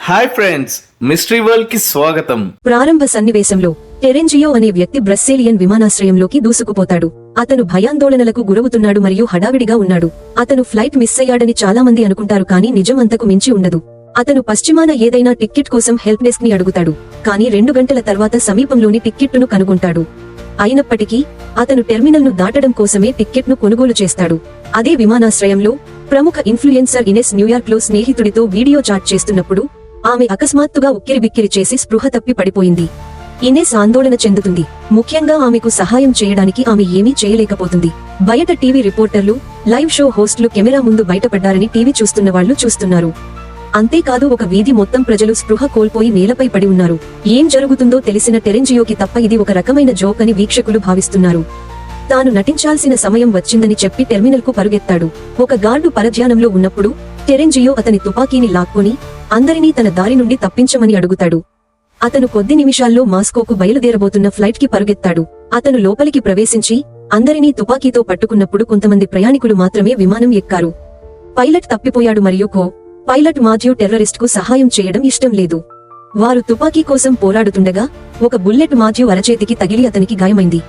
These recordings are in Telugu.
హాయ్ ఫ్రెండ్స్, మిస్టరీ వరల్డ్ కి స్వాగతం. ప్రారంభ సన్నివేశంలో టెరెంజియో అనే వ్యక్తి బ్రస్సేలియన్ విమానాశ్రయంలోకి దూసుకుపోతాడు. అతను భయాందోళనలకు గురవుతున్నాడు మరియు హడావిడిగా ఉన్నాడు. అతను ఫ్లైట్ మిస్ అయ్యాడని చాలా మంది అనుకుంటారు, కానీ నిజం అంతకు మించి ఉండదు. అతను పశ్చిమాన ఏదైనా టిక్కెట్ కోసం హెల్ప్ డెస్క్ ని అడుగుతాడు, కానీ 2 గంటల తర్వాత సమీపంలోని టిక్కెట్టును కనుగొంటాడు. అయినప్పటికీ అతను టెర్మినల్ ను దాటడం కోసమే టిక్కెట్ ను కొనుగోలు చేస్తాడు. అదే విమానాశ్రయంలో ప్రముఖ ఇన్ఫ్లుయెన్సర్ ఇనెస్ న్యూయార్క్ లో స్నేహితుడితో వీడియో చాట్ చేస్తున్నప్పుడు ఆమె అకస్మాత్తుగా ఉక్కిరిబిక్కిరి చేసి స్పృహ తప్పి పడిపోయింది. ఇనెస్ ఆందోళన చెందుతుంది. ముఖ్యంగా ఆమెకు సహాయం చేయడానికి ఆమె ఏమీ చేయలేకపోతుంది. బయట టీవీ రిపోర్టర్లు, లైవ్ షో హోస్టులు కెమెరా ముందు బయటపడ్డారని టీవీ చూస్తున్న వాళ్లు చూస్తున్నారు. అంతేకాదు, ఒక వీధి మొత్తం ప్రజలు స్పృహ కోల్పోయి నేలపై పడి ఉన్నారు. ఏం జరుగుతుందో తెలిసిన టెరెంజియోకి తప్ప ఇది ఒక రకమైన జోక్ అని వీక్షకులు భావిస్తున్నారు. తాను నటించాల్సిన సమయం వచ్చిందని చెప్పి టెర్మినల్ కు పరుగెత్తాడు. ఒక గార్డు పరధ్యానంలో ఉన్నప్పుడు టెరెంజియో అతని తుపాకీని లాక్కొని అందరినీ తన దారి నుండి తప్పించమని అడుగుతాడు. అతను కొద్ది నిమిషాల్లో మాస్కోకు బయలుదేరబోతున్న ఫ్లైట్ కి పరుగెత్తాడు. అతను లోపలికి ప్రవేశించి అందరినీ తుపాకీతో పట్టుకున్నప్పుడు కొంతమంది ప్రయాణికులు మాత్రమే విమానం ఎక్కారు. పైలట్ తప్పిపోయాడు మరియు పైలట్ మాథ్యూ టెర్రరిస్ట్ కు సహాయం చేయడం ఇష్టం లేదు. వారు తుపాకీ కోసం పోరాడుతుండగా ఒక బుల్లెట్ మాథ్యూ అరచేతికి తగిలి అతనికి గాయమైంది.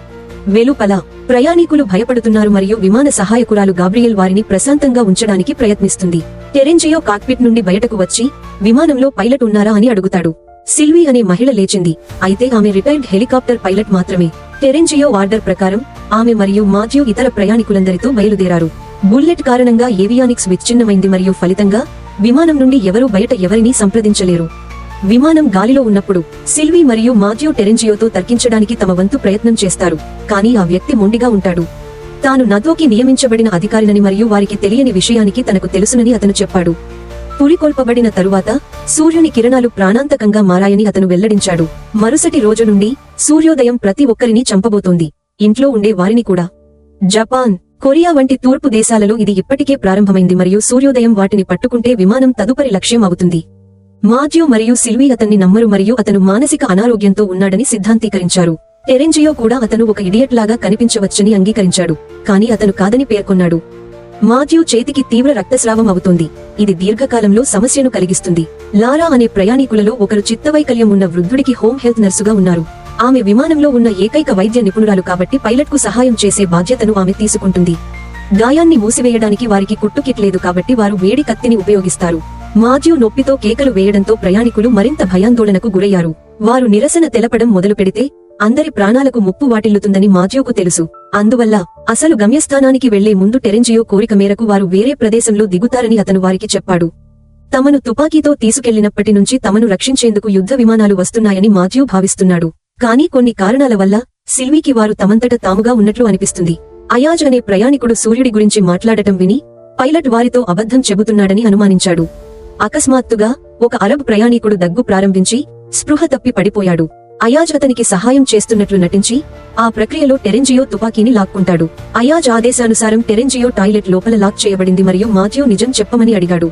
వెలుపల ప్రయాణికులు భయపడుతున్నారు మరియు విమాన సహాయకురాలు గాబ్రియల్ వారిని ప్రశాంతంగా ఉంచడానికి ప్రయత్నిస్తుంది. టెరెంజియో కాక్పిట్ నుండి బయటకు వచ్చి విమానంలో పైలట్ ఉన్నారా అని అడుగుతాడు. సిల్వీ అనే మహిళ లేచింది, అయితే ఆమె రిటైర్డ్ హెలికాప్టర్ పైలట్ మాత్రమే. టెరెంజియో ఆర్డర్ ప్రకారం ఆమె మరియు మాథ్యూ ఇతర ప్రయాణికులందరితో బయలుదేరారు. బుల్లెట్ కారణంగా ఏవియానిక్స్ విచ్ఛిన్నమైంది మరియు ఫలితంగా విమానం నుండి ఎవరూ బయట ఎవరినీ సంప్రదించలేరు. విమానం గాలిలో ఉన్నప్పుడు సిల్వీ మరియు మాథ్యూ టెరెంజియోతో తర్కించడానికి తమ వంతు ప్రయత్నం చేస్తారు, కానీ ఆ వ్యక్తి మొండిగా ఉంటాడు. తాను నతోకి నియమించబడిన అధికారినని మరియు వారికి తెలియని విషయానికి తనకు తెలుసునని అతను చెప్పాడు. పురికొల్పబడిన తరువాత సూర్యుని కిరణాలు ప్రాణాంతకంగా మారాయని అతను వెల్లడించాడు. మరుసటి రోజు నుండి సూర్యోదయం ప్రతి ఒక్కరిని చంపబోతోంది, ఇంట్లో ఉండే వారిని కూడా. జపాన్, కొరియా వంటి తూర్పు దేశాలలో ఇది ఇప్పటికే ప్రారంభమైంది మరియు సూర్యోదయం వాటిని పట్టుకుంటే విమానం తదుపరి లక్ష్యం అవుతుంది. మాథ్యూ మరియు సిల్వీ అతన్ని నమ్మరు మరియు అతను మానసిక అనారోగ్యంతో ఉన్నాడని సిద్ధాంతీకరించారు. టెరెంజియో కూడా అతను ఒక ఇడియట్ లాగా కనిపించవచ్చని అంగీకరించాడు, కానీ అతను కాదని పేర్కొన్నాడు. మాథ్యూ చేతికి తీవ్ర రక్తస్రావం అవుతోంది, ఇది దీర్ఘకాలంలో సమస్యను కలిగిస్తుంది. లారా అనే ప్రయాణికులలో ఒకరు చిత్తవైకల్యం ఉన్న వృద్ధుడికి హోమ్ హెల్త్ నర్సుగా ఉన్నారు. ఆమె విమానంలో ఉన్న ఏకైక వైద్య నిపుణురాలు కాబట్టి పైలట్ కు సహాయం చేసే బాధ్యతను ఆమె తీసుకుంటుంది. గాయాన్ని మూసివేయడానికి వారికి కుట్టుకిట్ లేదు కాబట్టి వారు వేడి కత్తిని ఉపయోగిస్తారు. మాథ్యూ నొప్పితో కేకలు వేయడంతో ప్రయాణికులు మరింత భయాందోళనకు గురయ్యారు. వారు నిరసన తెలపడం మొదలు పెడితే అందరి ప్రాణాలకు ముప్పు వాటిల్లుతుందని మాథ్యూకు తెలుసు. అందువల్ల అసలు గమ్యస్థానానికి వెళ్లే ముందు టెరెంజియో కోరిక మేరకు వారు వేరే ప్రదేశంలో దిగుతారని అతను వారికి చెప్పాడు. తమను తుపాకీతో తీసుకెళ్లినప్పటి నుంచి తమను రక్షించేందుకు యుద్ధ విమానాలు వస్తున్నాయని మాథ్యూ భావిస్తున్నాడు. కానీ కొన్ని కారణాల వల్ల సిల్వీకి వారు తమంతట తాముగా ఉన్నట్లు అనిపిస్తుంది. అయాజ్ అనే ప్రయాణికుడు సూర్యుడి గురించి మాట్లాడటం విని పైలట్ వారితో అబద్ధం చెబుతున్నాడని అనుమానించాడు. అకస్మాత్తుగా ఒక అరబ్ ప్రయాణికుడు దగ్గు ప్రారంభించి స్పృహ తప్పి పడిపోయాడు. అయాజ్ అతనికి సహాయం చేస్తున్నట్లు నటించి ఆ ప్రక్రియలో టెరెంజియో తుపాకీని లాక్కుంటాడు. అయాజ్ ఆదేశానుసారం టెరెంజియో టాయిలెట్ లోపల లాక్ చేయబడింది మరియు మాథ్యూ నిజం చెప్పమని అడిగాడు.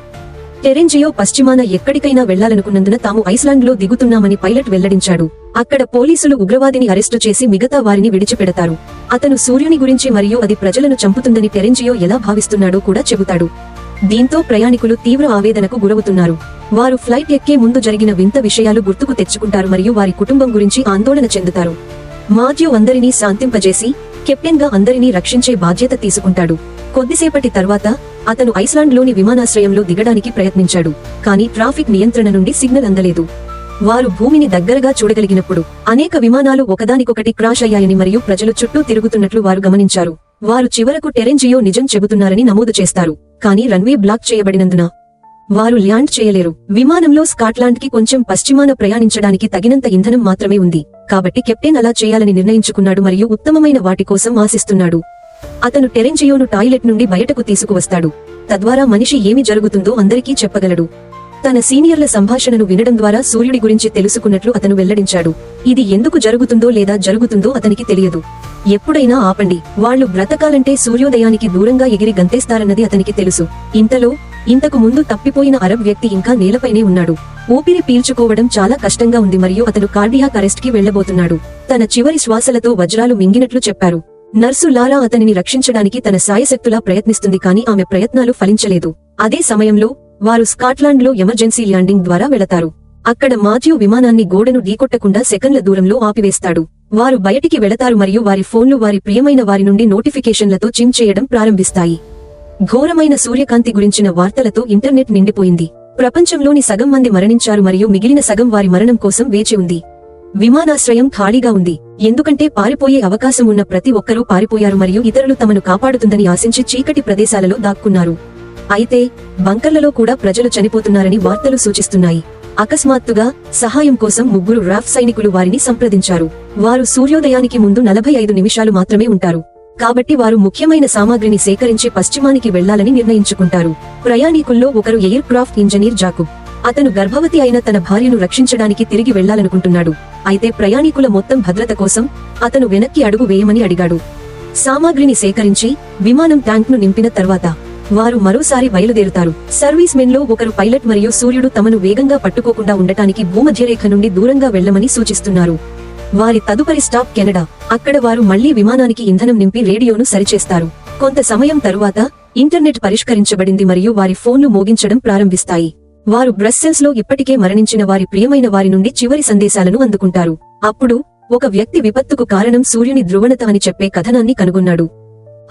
టెరెంజియో పశ్చిమాన ఎక్కడికైనా వెళ్లాలనుకున్నందున తాము ఐస్లాండ్ లో దిగుతున్నామని పైలట్ వెల్లడించాడు. అక్కడ పోలీసులు ఉగ్రవాదిని అరెస్టు చేసి మిగతా వారిని విడిచిపెడతారు. అతను సూర్యుని గురించి మరియు అది ప్రజలను చంపుతుందని టెరెంజియో ఎలా భావిస్తున్నాడో కూడా చెబుతాడు. దీంతో ప్రయాణికులు తీవ్ర ఆవేదనకు గురవుతున్నారు. వారు ఫ్లైట్ ఎక్కే ముందు జరిగిన వింత విషయాలు గుర్తుకు తెచ్చుకుంటారు మరియు వారి కుటుంబం గురించి ఆందోళన చెందుతారు. మాథ్యూ అందరినీ శాంతింపజేసి కెప్టెన్ గా అందరినీ రక్షించే బాధ్యత తీసుకుంటాడు. కొద్దిసేపటి తర్వాత అతను ఐస్లాండ్ లోని విమానాశ్రయంలో దిగడానికి ప్రయత్నించాడు, కానీ ట్రాఫిక్ నియంత్రణ నుండి సిగ్నల్ అందలేదు. వారు భూమిని దగ్గరగా చూడగలిగినప్పుడు అనేక విమానాలు ఒకదానికొకటి క్రాష్ అయ్యాయని మరియు ప్రజలు చుట్టూ తిరుగుతున్నట్లు వారు గమనించారు. వారు చివరకు టెరెంజియో నిజం చెబుతున్నారని నమోదు చేస్తారు, కానీ రన్వే బ్లాక్ చేయబడినందున వారు ల్యాండ్ చేయలేరు. విమానంలో స్కాట్లాండ్ కి కొంచెం పశ్చిమాన ప్రయాణించడానికి తగినంత ఇంధనం మాత్రమే ఉంది, కాబట్టి కెప్టెన్ అలా చేయాలని నిర్ణయించుకున్నాడు మరియు ఉత్తమమైన వాటి కోసం ఆశిస్తున్నాడు. అతను టెరెంజియోను టాయిలెట్ నుండి బయటకు తీసుకువస్తాడు, తద్వారా మనిషి ఏమి జరుగుతుందో అందరికీ చెప్పగలడు. తన సీనియర్ల సంభాషణను వినడం ద్వారా సూర్యుడి గురించి తెలుసుకున్నట్లు అతను వెల్లడించాడు. ఇది ఎందుకు జరుగుతుందో లేదా జరుగుతుందో అతనికి తెలియదు. ఎప్పుడైనా ఆపండి, వాళ్లు బ్రతకాలంటే సూర్యోదయానికి దూరంగా ఎగిరి గంతేస్తారన్నది అతనికి తెలుసు. ఇంతలో ఇంతకు ముందు తప్పిపోయిన అరబ్ వ్యక్తి ఇంకా నేలపైనే ఉన్నాడు. ఊపిరి పీల్చుకోవడం చాలా కష్టంగా ఉంది మరియు అతను కార్డియాక్ అరెస్ట్ కి వెళ్లబోతున్నాడు. తన చివరి శ్వాసలతో వజ్రాలు మింగినట్లు చెప్పారు. నర్సు లారా అతనిని రక్షించడానికి తన సాయశక్తులా ప్రయత్నిస్తుంది, కానీ ఆమె ప్రయత్నాలు ఫలించలేదు. అదే సమయంలో వారు స్కాట్లాండ్ లో ఎమర్జెన్సీ ల్యాండింగ్ ద్వారా వెళతారు. అక్కడ మాథ్యూ విమానాన్ని గోడను ఢీకొట్టకుండా సెకన్ల దూరంలో ఆపివేస్తాడు. వారు బయటికి వెళతారు మరియు వారి ఫోన్లు వారి ప్రియమైన వారి నుండి నోటిఫికేషన్లతో చిమ్ చేయడం ప్రారంభిస్తాయి. ఘోరమైన సూర్యకాంతి గురించిన వార్తలతో ఇంటర్నెట్ నిండిపోయింది. ప్రపంచంలోని సగం మంది మరణించారు మరియు మిగిలిన సగం వారి మరణం కోసం వేచి ఉంది. విమానాశ్రయం ఖాళీగా ఉంది, ఎందుకంటే పారిపోయే అవకాశం ఉన్న ప్రతి ఒక్కరూ పారిపోయారు మరియు ఇతరులు తమను కాపాడుతుందని ఆశించి చీకటి ప్రదేశాలలో దాక్కున్నారు. అయితే బంకర్లలో కూడా ప్రజలు చనిపోతున్నారని వార్తలు సూచిస్తున్నాయి. అకస్మాత్తుగా సహాయం కోసం 3 రాఫ్ సైనికులు వారిని సంప్రదించారు. వారు సూర్యోదయానికి ముందు 45 నిమిషాలు మాత్రమే ఉంటారు. కాబట్టి వారు ముఖ్యమైన సామాగ్రిని సేకరించి పశ్చిమానికి వెళ్లాలని నిర్ణయించుకుంటారు. ప్రయాణికుల్లో ఒకరు ఎయిర్ క్రాఫ్ట్ ఇంజనీర్ జాకుబ్. అతను గర్భవతి అయిన తన భార్యను రక్షించడానికి తిరిగి వెళ్లాలనుకుంటున్నాడు. అయితే ప్రయాణికుల మొత్తం భద్రత కోసం అతను వెనక్కి అడుగు వేయమని అడిగాడు. సామాగ్రిని సేకరించి విమానం ట్యాంక్ను నింపిన తర్వాత వారు మరోసారి బయలుదేరుతారు. సర్వీస్ మెన్లో ఒకరు పైలట్ మరియు సూర్యుడు తమను వేగంగా పట్టుకోకుండా ఉండటానికి భూమధ్యరేఖ నుండి దూరంగా వెళ్లమని సూచిస్తున్నారు. వారి తదుపరి స్టాప్ కెనడా. అక్కడ వారు మళ్లీ విమానానికి ఇంధనం నింపి రేడియోను సరిచేస్తారు. కొంత సమయం తరువాత ఇంటర్నెట్ పరిష్కరించబడింది మరియు వారి ఫోన్లు మోగించడం ప్రారంభిస్తాయి. వారు బ్రస్సెల్స్ లో ఇప్పటికే మరణించిన వారి ప్రియమైన వారి నుండి చివరి సందేశాలను అందుకుంటారు. అప్పుడు ఒక వ్యక్తి విపత్తుకు కారణం సూర్యుని ధ్రువణత అని చెప్పే కథనాన్ని కనుగొన్నాడు.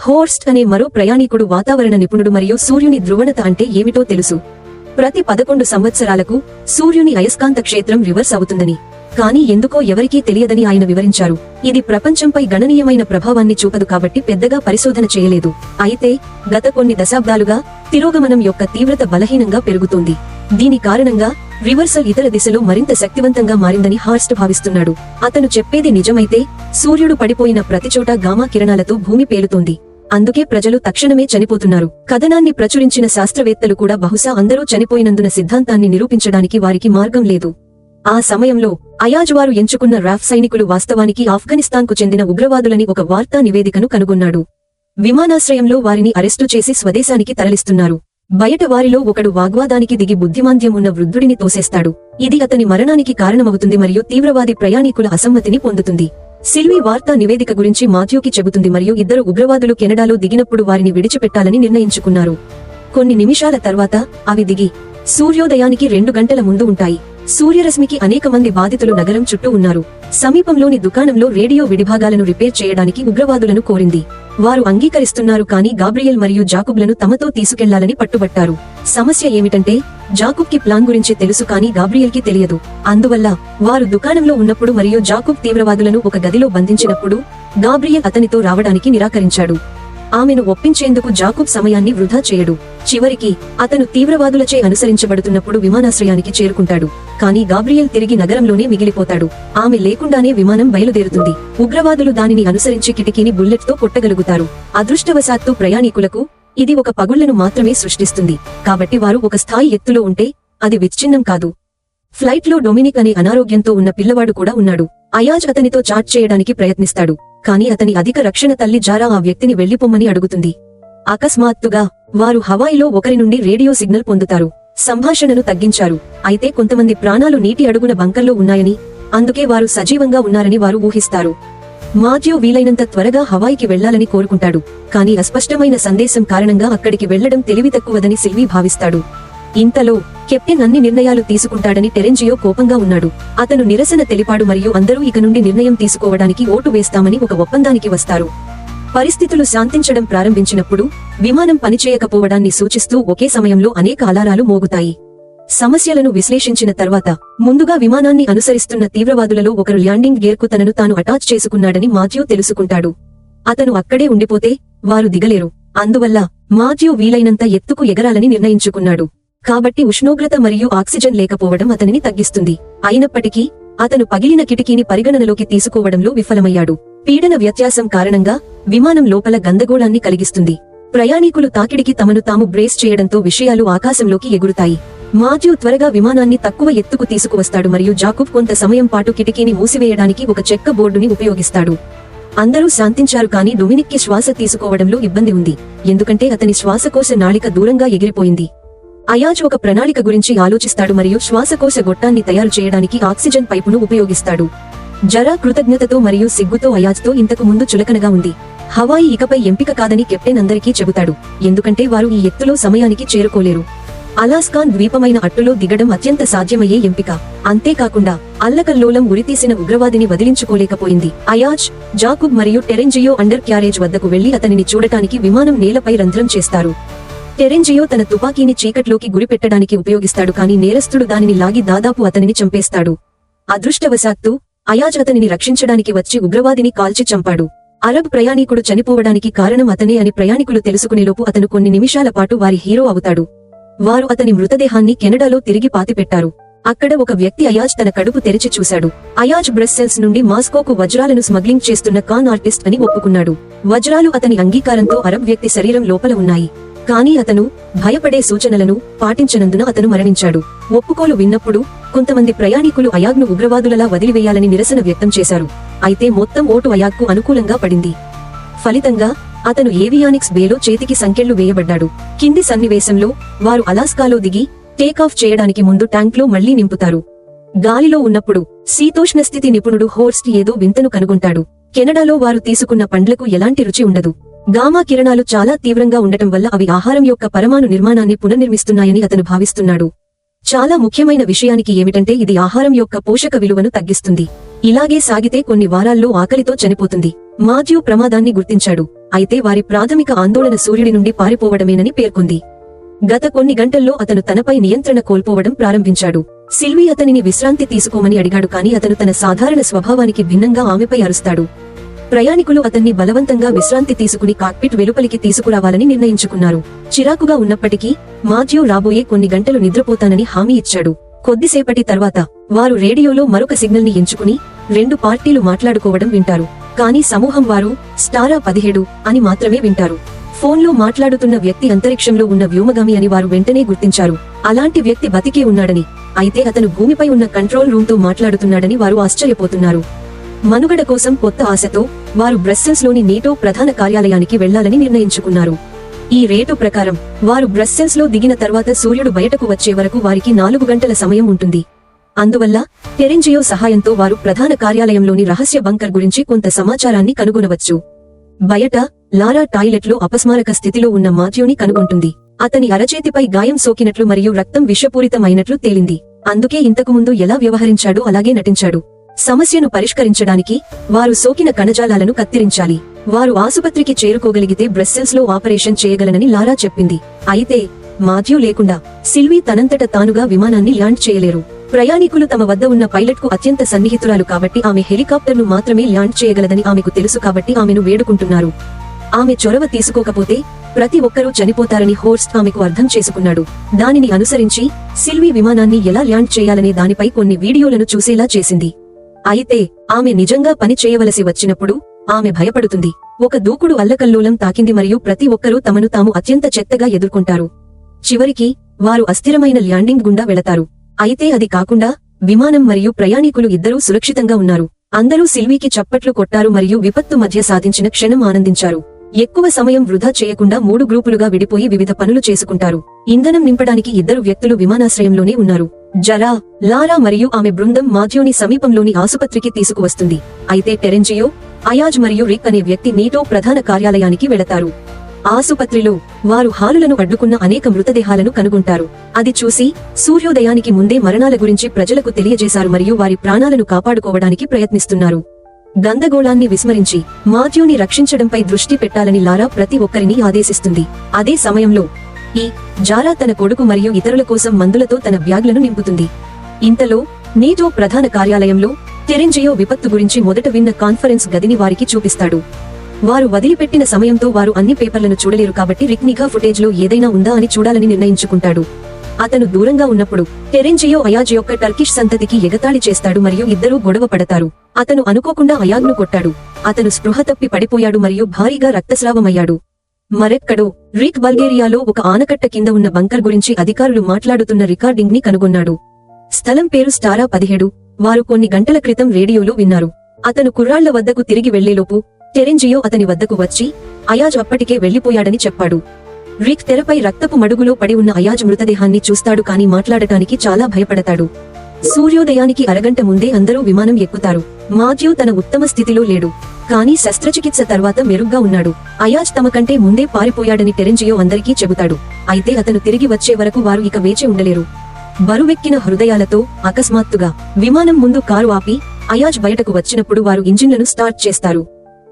హోర్స్ట్ అనే మరో ప్రయాణికుడు వాతావరణ నిపుణుడు మరియు సూర్యుని ధ్రువణత అంటే ఏమిటో తెలుసు. ప్రతి 11 సంవత్సరాలకు సూర్యుని అయస్కాంత క్షేత్రం రివర్స్ అవుతుందని, కానీ ఎందుకో ఎవరికీ తెలియదని ఆయన వివరించారు. ఇది ప్రపంచంపై గణనీయమైన ప్రభావాన్ని చూపదు కాబట్టి పెద్దగా పరిశోధన చేయలేదు. అయితే గత కొన్ని దశాబ్దాలుగా తిరోగమనం యొక్క తీవ్రత బలహీనంగా పెరుగుతోంది. దీని కారణంగా రివర్సల్ ఇతర దిశలో మరింత శక్తివంతంగా మారిందని హార్స్ట్ భావిస్తున్నాడు. అతను చెప్పేది నిజమైతే సూర్యుడు పడిపోయిన ప్రతిచోట గామా కిరణాలతో భూమి పేలుతోంది. అందుకే ప్రజలు తక్షణమే చనిపోతున్నారు. కథనాన్ని ప్రచురించిన శాస్త్రవేత్తలు కూడా బహుశా అందరూ చనిపోయినందున సిద్ధాంతాన్ని నిరూపించడానికి వారికి మార్గం లేదు. ఆ సమయంలో అయాజ్ వారు ఎంచుకున్న రాఫ్ సైనికులు వాస్తవానికి ఆఫ్ఘనిస్తాన్కు చెందిన ఉగ్రవాదులని ఒక వార్తా నివేదికను కనుగొన్నాడు. విమానాశ్రయంలో వారిని అరెస్టు చేసి స్వదేశానికి తరలిస్తున్నారు. బయట వారిలో ఒకడు వాగ్వాదానికి దిగి బుద్ధిమాంద్యం ఉన్న వృద్ధుడిని తోసేస్తాడు. ఇది అతని మరణానికి కారణమవుతుంది మరియు తీవ్రవాది ప్రయాణికుల అసమ్మతిని పొందుతుంది. సిల్వీ వార్తా నివేదిక గురించి మాథ్యూకి చెబుతుంది మరియు 2 ఉగ్రవాదులు కెనడాలో దిగినప్పుడు వారిని విడిచిపెట్టాలని నిర్ణయించుకున్నారు. కొన్ని నిమిషాల తర్వాత అవి దిగి సూర్యోదయానికి 2 గంటల ముందు ఉంటాయి. సూర్యరశ్మికి అనేక మంది బాధితులు నగరం చుట్టూ ఉన్నారు. సమీపంలోని దుకాణంలో రేడియో విడిభాగాలను రిపేర్ చేయడానికి ఉగ్రవాదులను కోరింది. వారు అంగీకరిస్తున్నారు కానీ గాబ్రియెల్ మరియు జాకుబ్లను తమతో తీసుకెళ్లాలని పట్టుబట్టారు. సమస్య ఏమిటంటే జాకుబ్ కి ప్లాన్ గురించి తెలుసు కానీ గాబ్రియెల్ కి తెలియదు. అందువల్ల వారు దుకాణంలో ఉన్నప్పుడు మరియు జాకుబ్ తీవ్రవాదులను ఒక గదిలో బంధించినప్పుడు గాబ్రియెల్ అతనితో రావడానికి నిరాకరించాడు. ఆమెను ఒప్పించేందుకు జాకుబ్ సమయాన్ని వృధా చేయడు. చివరికి అతను తీవ్రవాదులచే అనుసరించబడుతున్నప్పుడు విమానాశ్రయానికి చేరుకుంటాడు. కానీ గాబ్రియెల్ తిరిగి నగరంలోనే మిగిలిపోతాడు. ఆమె లేకుండానే విమానం బయలుదేరుతుంది. ఉగ్రవాదులు దానిని అనుసరించి కిటికీని బుల్లెట్ తో కొట్టగలుగుతారు. అదృష్టవశాత్తు ప్రయాణికులకు ఇది ఒక పగుళ్లను మాత్రమే సృష్టిస్తుంది. కాబట్టి వారు ఒక స్థాయి ఎత్తులో ఉంటే అది విచ్ఛిన్నం కాదు. ఫ్లైట్ లో డొమినిక్ అనే అనారోగ్యంతో ఉన్న పిల్లవాడు కూడా ఉన్నాడు. అయాజ్ అతనితో చాట్ చేయడానికి ప్రయత్నిస్తాడు. కానీ అతని అధిక రక్షణ తల్లి జారా ఆ వ్యక్తిని వెళ్లిపోమ్మని అడుగుతుంది. అకస్మాత్తుగా వారు హవాయిలో ఒకరి నుండి రేడియో సిగ్నల్ పొందుతారు. సంభాషణను తగ్గించారు. అయితే కొంతమంది ప్రాణాలు నీటి అడుగున బంకర్లో ఉన్నాయని, అందుకే వారు సజీవంగా ఉన్నారని వారు ఊహిస్తారు. మాథ్యూ వీలైనంత త్వరగా హవాయికి వెళ్లాలని కోరుకుంటాడు. కానీ అస్పష్టమైన సందేశం కారణంగా అక్కడికి వెళ్లడం తెలివి తక్కువదని సిల్వీ భావిస్తాడు. ఇంతలో కెప్టెన్ అన్ని నిర్ణయాలు తీసుకుంటాడని టెరెంజియో కోపంగా ఉన్నాడు. అతను నిరసన తెలిపాడు మరియు అందరూ ఇక నుండి నిర్ణయం తీసుకోవడానికి ఓటు వేస్తామని ఒక ఒప్పందానికి వస్తారు. పరిస్థితులు శాంతించడం ప్రారంభించినప్పుడు విమానం పనిచేయకపోవడాన్ని సూచిస్తూ ఒకే సమయంలో అనేక అలారాలు మోగుతాయి. సమస్యలను విశ్లేషించిన తర్వాత ముందుగా విమానాన్ని అనుసరిస్తున్న తీవ్రవాదులలో ఒకరు ల్యాండింగ్ గేర్కు తనను తాను అటాచ్ చేసుకున్నాడని మాథ్యూ తెలుసుకుంటాడు. అతను అక్కడే ఉండిపోతే వారు దిగలేరు. అందువల్ల మాథ్యూ వీలైనంత ఎత్తుకు ఎగరాలని నిర్ణయించుకున్నాడు. కాబట్టి ఉష్ణోగ్రత మరియు ఆక్సిజన్ లేకపోవడం అతనిని తగ్గిస్తుంది. అయినప్పటికీ అతను పగిలిన కిటికీని పరిగణనలోకి తీసుకోవడంలో విఫలమయ్యాడు. పీడన వ్యత్యాసం కారణంగా విమానం లోపల గందగోళాన్ని కలిగిస్తుంది. ప్రయాణికులు తాకిడికి తమను తాము బ్రేస్ చేయడంతో విషయాలు ఆకాశంలోకి ఎగురుతాయి. మాథ్యూ త్వరగా విమానాన్ని తక్కువ ఎత్తుకు తీసుకువస్తాడు మరియు జాకుబ్ కొంత సమయం పాటు కిటికీని మూసివేయడానికి ఒక చెక్క బోర్డుని ఉపయోగిస్తాడు. అందరూ శాంతించారు కానీ డొమినిక్ కి శ్వాస తీసుకోవడంలో ఇబ్బంది ఉంది, ఎందుకంటే అతని శ్వాసకోశ నాళిక దూరంగా ఎగిరిపోయింది. అయాజ్ ఒక ప్రణాళిక గురించి ఆలోచిస్తాడు మరియు శ్వాసకోశ గొట్టాన్ని తయారు చేయడానికి ఆక్సిజన్ పైపును ఉపయోగిస్తాడు. జరా కృతజ్ఞతతో మరియు సిగ్గుతో అయాజ్తో ఇంతకు ముందు చులకనగా ఉంది. హవాయి ఇకపై ఎంపిక కాదని కెప్టెన్ అందరికీ చెబుతాడు, ఎందుకంటే వారు ఈ ఎత్తులో సమయానికి చేరుకోలేరు. అలాస్కాన్ ద్వీపమైన అట్టులో దిగడం అత్యంత సాధ్యమయ్యే ఎంపిక. అంతేకాకుండా అల్లకల్లోలం ఉరితీసిన ఉగ్రవాదిని వదిలించుకోలేకపోయింది. అయాజ్, జాకుబ్ మరియు టెరెంజియో అండర్ క్యారేజ్ వద్దకు వెళ్లి అతనిని చూడటానికి విమానం నేలపై రంధ్రం చేస్తారు. టెరెంజియో తన తుపాకీని చీకట్లోకి గురిపెట్టడానికి ఉపయోగిస్తాడు కానీ నేరస్తుడు దానిని లాగి దాదాపు అతనిని చంపేస్తాడు. అదృష్టవశాత్తు అయాజ్ అతనిని రక్షించడానికి వచ్చి ఉగ్రవాదిని కాల్చి చంపాడు. అరబ్ ప్రయాణికుడు చనిపోవడానికి కారణం అతనే అని ప్రయాణికులు తెలుసుకునేలోపు అతను కొన్ని నిమిషాల పాటు వారి హీరో అవుతాడు. వారు అతని మృతదేహాన్ని కెనడాలో తిరిగి పాతిపెట్టారు. అక్కడ ఒక వ్యక్తి అయాజ్ తన కడుపు తెరిచి చూశాడు. అయాజ్ బ్రస్సెల్స్ నుండి మాస్కోకు వజ్రాలను స్మగ్లింగ్ చేస్తున్న కాన్ ఆర్టిస్ట్ అని ఒప్పుకున్నాడు. వజ్రాలు అతని అంగీకారంతో అరబ్ వ్యక్తి శరీరం లోపల ఉన్నాయి. కానీ అతను భయపడే సూచనలను పాటించనందున అతను మరణించాడు. ఒప్పుకోలు విన్నప్పుడు కొంతమంది ప్రయాణికులు అయాగ్ను ఉగ్రవాదులలా వదిలివేయాలని నిరసన వ్యక్తం చేశారు. అయితే మొత్తం ఓటు అయాగ్కు అనుకూలంగా పడింది. ఫలితంగా అతను ఏవియానిక్స్ బేలో చేతికి సంకెళ్లు వేయబడ్డాడు. కింది సన్నివేశంలో వారు అలాస్కాలో దిగి టేకాఫ్ చేయడానికి ముందు ట్యాంక్లో మళ్లీ నింపుతారు. గాలిలో ఉన్నప్పుడు శీతోష్ణస్థితి నిపుణుడు హోర్స్ట్ ఏదో వింతను కనుగొంటాడు. కెనడాలో వారు తీసుకున్న పండ్లకు ఎలాంటి రుచి ఉండదు. గామా కిరణాలు చాలా తీవ్రంగా ఉండటం వల్ల అవి ఆహారం యొక్క పరమాణు నిర్మాణాన్ని పునర్నిర్మిస్తున్నాయని అతను భావిస్తున్నాడు. చాలా ముఖ్యమైన విషయానికి ఏమిటంటే ఇది ఆహారం యొక్క పోషక విలువను తగ్గిస్తుంది. ఇలాగే సాగితే కొన్ని వారాల్లో ఆకలితో చనిపోతుంది. మాథ్యూ ప్రమాదాన్ని గుర్తించాడు. అయితే వారి ప్రాథమిక ఆందోళన సూర్యుడి నుండి పారిపోవడమేనని పేర్కొంది. గత కొన్ని గంటల్లో అతను తనపై నియంత్రణ కోల్పోవడం ప్రారంభించాడు. సిల్వీ అతనిని విశ్రాంతి తీసుకోమని అడిగాడు కానీ అతను తన సాధారణ స్వభావానికి భిన్నంగా ఆమెపై అరుస్తాడు. ప్రయాణికులు అతన్ని బలవంతంగా విశ్రాంతి తీసుకుని కాక్పిట్ వెలుపలికి తీసుకురావాలని నిర్ణయించుకున్నారు. చిరాకుగా ఉన్నప్పటికీ మాథ్యూ రాబోయే కొన్ని గంటలు నిద్రపోతానని హామీ ఇచ్చాడు. కొద్దిసేపటి తర్వాత వారు రేడియోలో మరొక సిగ్నల్ ని ఎంచుకుని 2 పార్టీలు మాట్లాడుకోవడం వింటారు. కానీ సమూహం వారు స్టారా 17 అని మాత్రమే వింటారు. ఫోన్లో మాట్లాడుతున్న వ్యక్తి అంతరిక్షంలో ఉన్న వ్యోమగామి అని వారు వెంటనే గుర్తించారు. అలాంటి వ్యక్తి బతికే ఉన్నాడని, అయితే అతను భూమిపై ఉన్న కంట్రోల్ రూమ్ తో మాట్లాడుతున్నాడని వారు ఆశ్చర్యపోతున్నారు. మనుగడ కోసం కొత్త ఆశతో వారు బ్రస్సెల్స్లోని నేటో ప్రధాన కార్యాలయానికి వెళ్లాలని నిర్ణయించుకున్నారు. ఈ రేటు ప్రకారం వారు బ్రస్సెల్స్లో దిగిన తర్వాత సూర్యుడు బయటకు వచ్చే వరకు వారికి 4 గంటల సమయం ఉంటుంది. అందువల్ల టెరెంజియో సహాయంతో వారు ప్రధాన కార్యాలయంలోని రహస్య బంకర్ గురించి కొంత సమాచారాన్ని కనుగొనవచ్చు. బయట లారా టాయిలెట్లో అపస్మారక స్థితిలో ఉన్న మాథ్యూని కనుగొంటుంది. అతని అరచేతిపై గాయం సోకినట్లు మరియు రక్తం విషపూరితమైనట్లు తేలింది. అందుకే ఇంతకుముందు ఎలా వ్యవహరించాడో అలాగే నటించాడు. సమస్యను పరిష్కరించడానికి వారు సోకిన కణజాలాలను కత్తిరించాలి. వారు ఆసుపత్రికి చేరుకోగలిగితే బ్రస్సెల్స్ లో ఆపరేషన్ చేయగలనని లారా చెప్పింది. అయితే మాథ్యూ లేకుండా సిల్వీ తనంతట తానుగా విమానాన్ని ల్యాండ్ చేయలేరు. ప్రయాణికులు తమ వద్ద ఉన్న పైలట్ కు అత్యంత సన్నిహితురాలు కాబట్టి ఆమె హెలికాప్టర్ ను మాత్రమే ల్యాండ్ చేయగలదని ఆమెకు తెలుసు కాబట్టి ఆమెను వేడుకుంటున్నారు. ఆమె చొరవ తీసుకోకపోతే ప్రతి ఒక్కరూ చనిపోతారని హోర్స్ట్ ఆమెకు అర్థం చేసుకున్నాడు. దానిని అనుసరించి సిల్వీ విమానాన్ని ఎలా ల్యాండ్ చేయాలనే దానిపై కొన్ని వీడియోలను చూసేలా చేసింది. అయితే ఆమె నిజంగా పని చేయవలసి వచ్చినప్పుడు ఆమె భయపడుతుంది. ఒక దూకుడు అల్లకల్లోలం తాకింది మరియు ప్రతి ఒక్కరూ తమను తాము అత్యంత చెత్తగా ఎదుర్కొంటారు. చివరికి వారు అస్థిరమైన ల్యాండింగ్ గుండా వెళతారు. అయితే అది కాకుండా విమానం మరియు ప్రయాణికులు ఇద్దరూ సురక్షితంగా ఉన్నారు. అందరూ సిల్వీకి చప్పట్లు కొట్టారు మరియు విపత్తు మధ్య సాధించిన క్షణం ఆనందించారు. ఎక్కువ సమయం వృధా చేయకుండా 3 గ్రూపులుగా విడిపోయి వివిధ పనులు చేసుకుంటారు. ఇంధనం నింపడానికి 2 వ్యక్తులు విమానాశ్రయంలోనే ఉన్నారు. జరా, లారా మరియు ఆమె బృందం మాథ్యూని సమీపంలోని ఆసుపత్రికి తీసుకువస్తుంది. అయితే టెరెంజియో, అయాజ్ మరియు రిక్ అనే వ్యక్తి నేటో ప్రధాన కార్యాలయానికి వెళతారు. ఆసుపత్రిలో వారు హాలులను అడ్డుకున్న అనేక మృతదేహాలను కనుగొంటారు. అది చూసి సూర్యోదయానికి ముందే మరణాల గురించి ప్రజలకు తెలియజేశారు మరియు వారి ప్రాణాలను కాపాడుకోవడానికి ప్రయత్నిస్తున్నారు. గందగోళాన్ని విస్మరించి మాథ్యూని రక్షించడంపై దృష్టి పెట్టాలని లారా ప్రతి ఒక్కరిని ఆదేశిస్తుంది. అదే సమయంలో ఈ జారా తన కొడుకు మరియు ఇతరుల కోసం మందులతో తన బ్యాగ్లను నింపుతుంది. ఇంతలో నేటో ప్రధాన కార్యాలయంలో టెరెంజియో విపత్తు గురించి మొదట విన్న కాన్ఫరెన్స్ గదిని వారికి చూపిస్తాడు. వారు వదిలిపెట్టిన సమయంతో వారు అన్ని పేపర్లను చూడలేరు కాబట్టి రిక్ నిఘా ఫుటేజ్ లో ఏదైనా ఉందా అని చూడాలని నిర్ణయించుకుంటాడు. అతను దూరంగా ఉన్నప్పుడు టెరెంజియో అయాజ్ యొక్క టర్కిష్ సంతతికి ఎగతాళి చేస్తాడు మరియు ఇద్దరూ గొడవ పడతారు. అతను అనుకోకుండా అయాగ్ను కొట్టాడు. అతను స్పృహ తప్పి పడిపోయాడు మరియు భారీగా రక్తస్రావమయ్యాడు. మరెక్కడో రిక్ బల్గేరియాలో ఒక ఆనకట్ట కింద ఉన్న బంకర్ గురించి అధికారులు మాట్లాడుతున్న రికార్డింగ్ ని కనుగొన్నాడు. స్థలం పేరు స్టారా 17. వారు కొన్ని గంటల క్రితం రేడియోలో విన్నారు. అతను కుర్రాళ్ల వద్దకు తిరిగి వెళ్లేలోపు టెరెంజియో అతని వద్దకు వచ్చి అయాజ్ అప్పటికే వెళ్లిపోయాడని చెప్పాడు. రిక్ తెరపై రక్తపు మడుగులో పడి ఉన్న అయాజ్ మృతదేహాన్ని చూస్తాడు కానీ మాట్లాడటానికి చాలా భయపడతాడు. సూర్యోదయానికి అరగంట ముందే అందరూ విమానం ఎక్కుతారు. మాథ్యూ తన ఉత్తమ స్థితిలో లేడు. కానీ శస్త్రచికిత్స తర్వాత మెరుగ్గా ఉన్నాడు. అయాజ్ తమ కంటే ముందే పారిపోయాడని టెరెంజియో అందరికీ చెబుతాడు. అయితే అతను తిరిగి వచ్చే వరకు వారు ఇక వేచి ఉండలేరు. బరువెక్కిన హృదయాలతో అకస్మాత్తుగా విమానం ముందు కారు ఆపి అయాజ్ బయటకు వచ్చినప్పుడు వారు ఇంజిన్లను స్టార్ట్ చేస్తారు.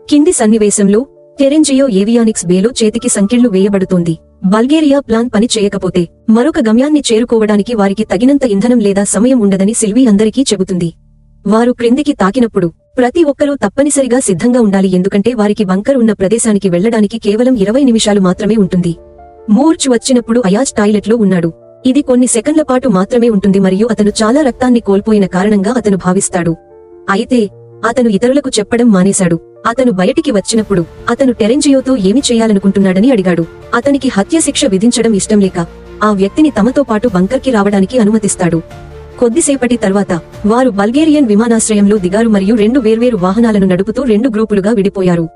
కింది సన్నివేశంలో టెరెంజియో ఏవియానిక్స్ బేలో చేతికి సంకెళ్లు వేయబడుతోంది. బల్గేరియా ప్లాన్ పని చేయకపోతే మరొక గమ్యాన్ని చేరుకోవడానికి వారికి తగినంత ఇంధనం లేదా సమయం ఉండదని సిల్వీ అందరికీ చెబుతుంది. వారు క్రిందికి తాకినప్పుడు ప్రతి ఒక్కరూ తప్పనిసరిగా సిద్ధంగా ఉండాలి, ఎందుకంటే వారికి బంకర్ ఉన్న ప్రదేశానికి వెళ్లడానికి కేవలం 20 నిమిషాలు మాత్రమే ఉంటుంది. మూర్ఛ వచ్చినప్పుడు అయాజ్ టాయిలెట్లో ఉన్నాడు. ఇది కొన్ని సెకన్ల పాటు మాత్రమే ఉంటుంది మరియు అతను చాలా రక్తాన్ని కోల్పోయిన కారణంగా అతను భావిస్తాడు. అయితే అతను ఇతరులకు చెప్పడం మానేశాడు. అతను బయటికి వచ్చినప్పుడు అతను టెరెంజియోతో ఏమి చేయాలనుకుంటున్నాడని అడిగాడు. అతనికి హత్యశిక్ష విధించడం ఇష్టం లేక ఆ వ్యక్తిని తమతో పాటు బంకర్కి రావడానికి అనుమతిస్తాడు. కొద్దిసేపటి తర్వాత వారు బల్గేరియన్ విమానాశ్రయంలో దిగారు మరియు 2 వేర్వేరు వాహనాలను నడుపుతూ 2 గ్రూపులుగా విడిపోయారు.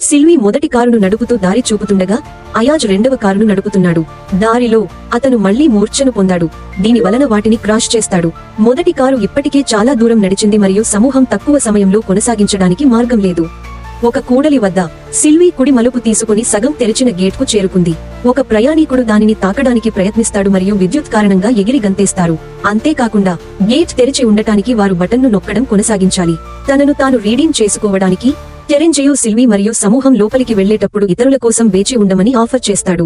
సిల్వీ మొదటి కారును నడుపుతూ దారి చూపుతుండగా అయాజ్ రెండవ కారును నడుపుతున్నాడు. దారిలో అతను మళ్లీ మూర్ఛను పొందాడు. దీని వలన వాటిని క్రాష్ చేస్తాడు. మొదటి కారు ఇప్పటికే చాలా దూరం నడిచింది మరియు సమూహం తక్కువ సమయంలో కొనసాగించడానికి మార్గం లేదు. ఒక కూడలి వద్ద సిల్వీ కుడి మలుపు తీసుకుని సగం తెరిచిన గేట్కు చేరుకుంది. ఒక ప్రయాణికుడు దానిని తాకడానికి ప్రయత్నిస్తాడు మరియు విద్యుత్ కారణంగా ఎగిరి గంతేస్తారు. అంతేకాకుండా గేట్ తెరిచి ఉండటానికి వారు బటన్ను నొక్కడం కొనసాగించాలి. తనను తాను రీడింగ్ చేసుకోవడానికి టెరెంజియో సిల్వీ మరియు సమూహం లోపలికి వెళ్లేటప్పుడు ఇతరుల కోసం వేచి ఉండమని ఆఫర్ చేస్తాడు.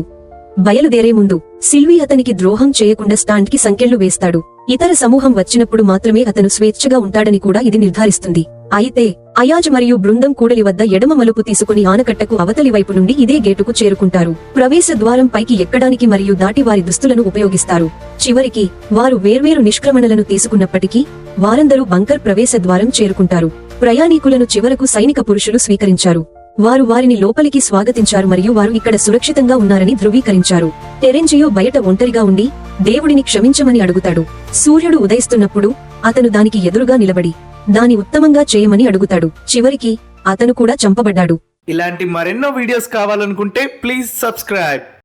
బయలుదేరే ముందు సిల్వీ అతనికి ద్రోహం చేయకుండా స్టాండ్ కి సంకెళ్లు వేస్తాడు. ఇతర సమూహం వచ్చినప్పుడు మాత్రమే అతను స్వేచ్ఛగా ఉంటాడని కూడా ఇది నిర్ధారిస్తుంది. అయితే అయాజ్ మరియు బృందం కూడలి వద్ద ఎడమ మలుపు తీసుకుని ఆనకట్టకు అవతలి వైపు నుండి ఇదే గేటుకు చేరుకుంటారు. ప్రవేశ ద్వారం పైకి ఎక్కడానికి మరియు దాటి వారి దుస్తులను ఉపయోగిస్తారు. చివరికి వారు వేర్వేరు నిష్క్రమణలను తీసుకున్నప్పటికీ వారందరూ బంకర్ ప్రవేశ ద్వారం చేరుకుంటారు. ప్రయాణికులను చివరకు సైనిక పురుషులు స్వీకరించారు. వారు వారిని లోపలికి స్వాగతించారు మరియు వారు ఇక్కడ సురక్షితంగా ఉన్నారని ధృవీకరించారు. టెరెంజియో బయట ఒంటరిగా ఉండి దేవుడిని క్షమించమని అడుగుతాడు. సూర్యుడు ఉదయిస్తున్నప్పుడు అతను దానికి ఎదురుగా నిలబడి దాని ఉత్తమంగా చేయమని అడుగుతాడు. చివరికి అతను కూడా చంపబడ్డాడు. ఇలాంటి మరెన్నో వీడియోస్ కావాలనుకుంటే ప్లీజ్ సబ్స్క్రైబ్.